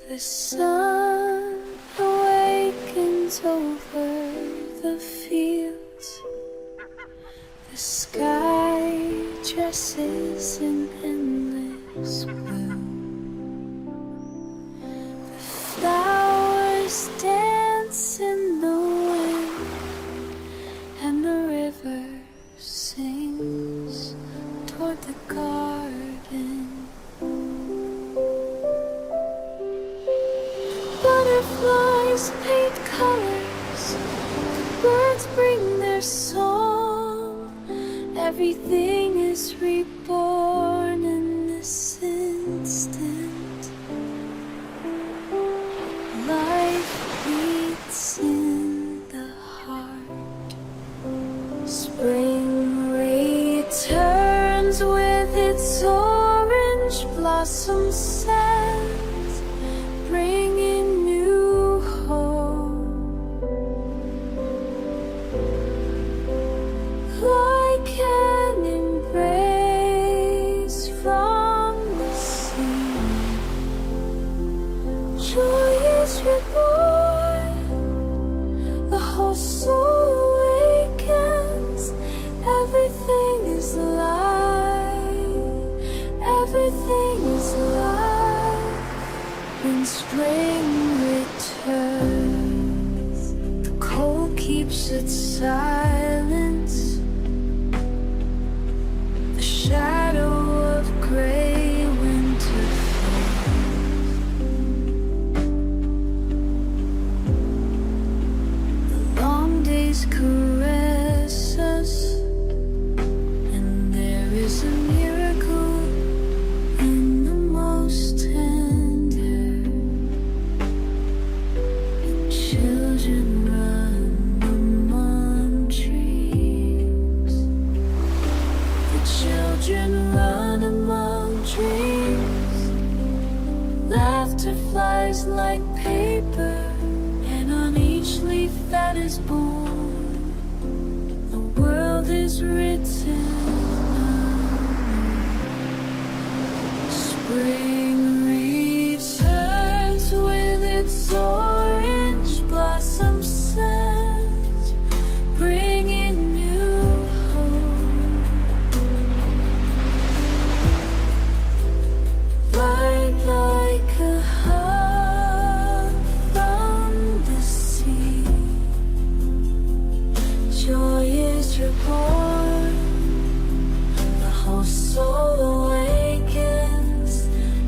The sun awakens over the fields. The sky dresses in endless blue. The flowers dance in the wind, and the river sings toward the garden. Butterflies paint colors, the birds bring their song. Everything is reborn in this instant. Life beats in the heart. Spring returns with its orange blossom scent, bringing new hope. Like an embrace from the sea, joy is reborn, the whole soul awakens. Everything is alive, everything is alive. When spring returns, the cold keeps its silence. The shadow of gray winter falls. The long days caress us, and there is a miracle in the most tender. The children run among trees. The children run among trees. Laughter flies like paper, and on each leaf that is born, the world is written anew. Spring returns with its orange blossom scent, bringing new hope. Light like a hug from the sea, joy is reborn, the whole soul awakens.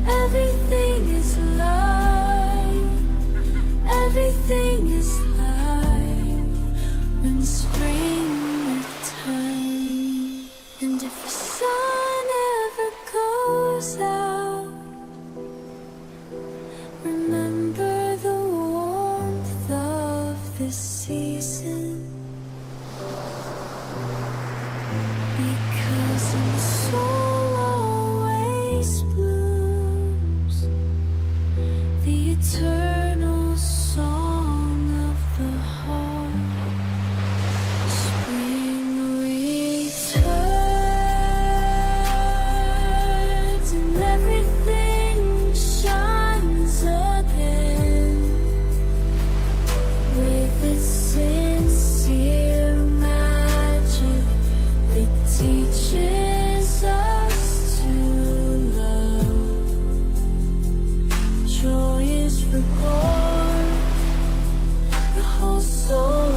Everything is alive, everything is life. When spring returns, and if the sun ever goes out, remember the warmth of this season, because the soul always blooms, the eternal song of the heart. Spring returns, and everything shines again with its sincere magic. It teaches us to love. Joy is reborn, the whole soul